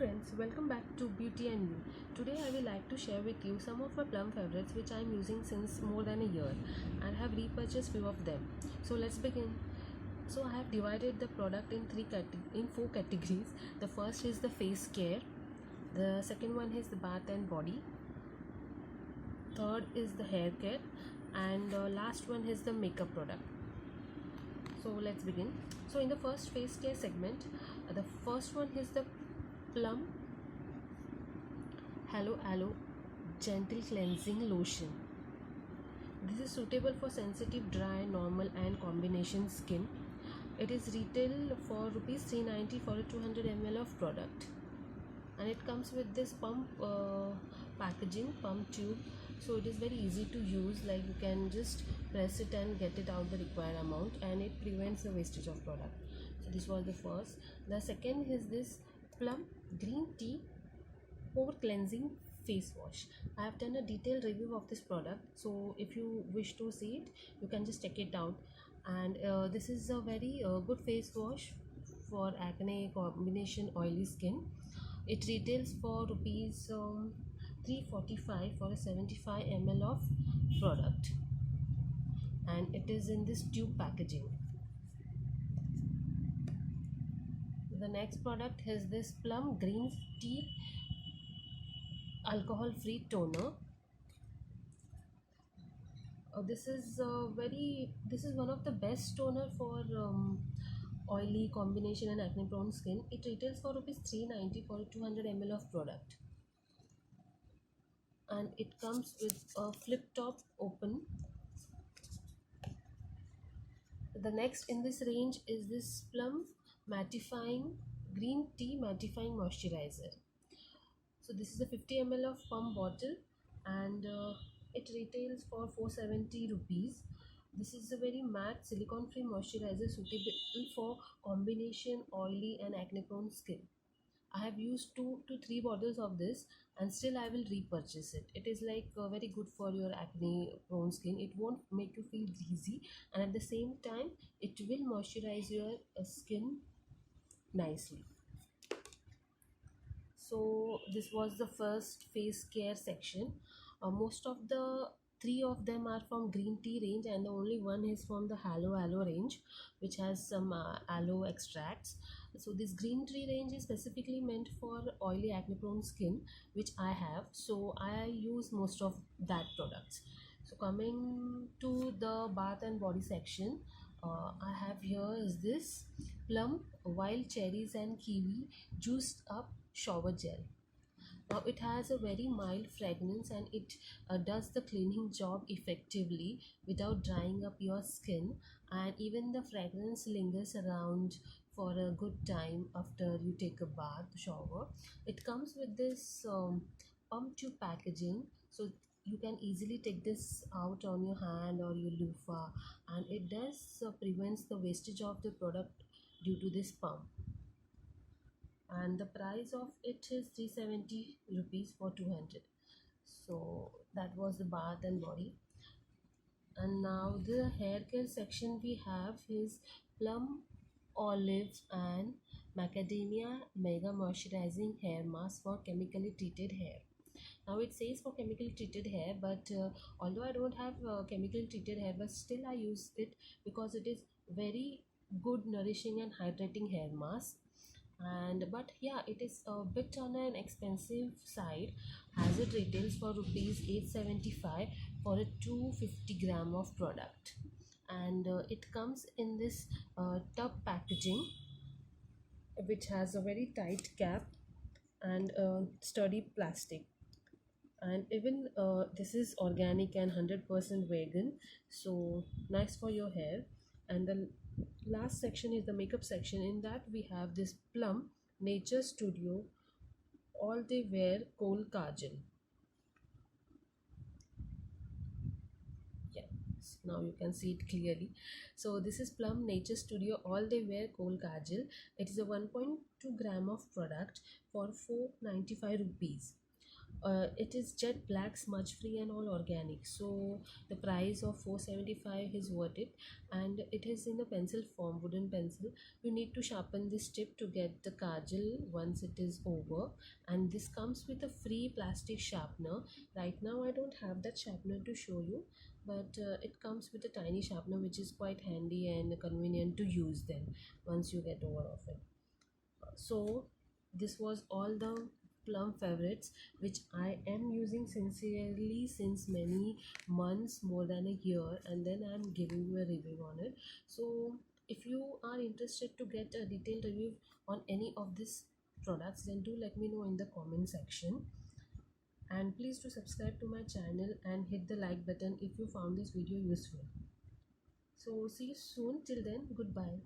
friends, welcome back to Beauty and Me. Today I will like to share with you some of my plum favorites which I am using since more than a year and have repurchased few of them. So let's begin. So I have divided the product in four categories. The first is the face care, the second one is the bath and body, third is the hair care, and last one is the makeup product. So let's begin. So in the first face care segment, the first one is the Plum Halo Aloe Gentle Cleansing Lotion. This is suitable for sensitive, dry, normal and combination skin. It is retail for rupees 390 for a 200 ml of product, and it comes with this pump packaging, pump tube, so it is very easy to use. Like you can just press it and get it out the required amount, and it prevents the wastage of product. So this was the first. The second is this Plum Green Tea Pore Cleansing Face Wash. I have done a detailed review of this product, so if you wish to see it, you can just check it out. And this is a very good face wash for acne combination oily skin. It retails for rupees 345 for a 75 ml of product, and it is in this tube packaging. The next product is this Plum Green Tea Alcohol Free Toner. This is one of the best toner for oily combination and acne prone skin. It retails for rupees 390 for a 200 ml of product, and it comes with a flip top open. The next in this range is this Plum Mattifying Green Tea Mattifying Moisturizer. So this is a 50 ml of pump bottle, and it retails for 470 rupees. This is a very matte silicone free moisturizer suitable for combination oily and acne prone skin. I have used 2 to 3 bottles of this, and still I will repurchase it. It is like very good for your acne prone skin. It won't make you feel greasy, and at the same time it will moisturize your skin nicely. So this was the first face care section. Most of the three of them are from green tea range, and the only one is from the Halo Aloe range, which has some aloe extracts. So this green tea range is specifically meant for oily acne prone skin, which I have, so I use most of that products. So coming to the bath and body section, I have here is this Plum Wild Cherries and Kiwi Juiced Up Shower Gel. Now it has a very mild fragrance, and it does the cleaning job effectively without drying up your skin, and even the fragrance lingers around for a good time after you take a bath shower. It comes with this pump tube packaging, so you can easily take this out on your hand or your loofah, and it does prevents the wastage of the product due to this pump. And the price of it is 370 rupees for 200. So that was the bath and body. And now the hair care section, we have is Plum Olive and Macadamia Mega Moisturizing Hair Mask for chemically treated hair. Now it says for chemically treated hair, but although I don't have chemically treated hair, but still I use it because it is very good nourishing and hydrating hair mask. And but yeah, it is a bit on an expensive side, as it retails for rupees 875 for a 250 gram of product, and it comes in this tub packaging, which has a very tight cap and sturdy plastic. And even this is organic and 100% vegan, so nice for your hair. And the last section is the makeup section. In that we have this Plum Nature Studio All Day Wear Kohl Kajal. Yeah, so now you can see it clearly. So this is Plum Nature Studio All Day Wear Kohl Kajal. It is a 1.2 gram of product for 495 rupees. It is jet black, smudge free and all organic, so the price of 475 is worth it. And it is in a pencil form, wooden pencil. You need to sharpen this tip to get the kajal once it is over. And this comes with a free plastic sharpener. Right now I don't have that sharpener to show you, but it comes with a tiny sharpener which is quite handy and convenient to use then once you get over of it. So this was all the plum favorites which I am using sincerely since many months, more than a year, and then I am giving you a review on it. So if you are interested to get a detailed review on any of these products, then do let me know in the comment section. And please do subscribe to my channel and hit the like button if you found this video useful. So see you soon. Till then, goodbye.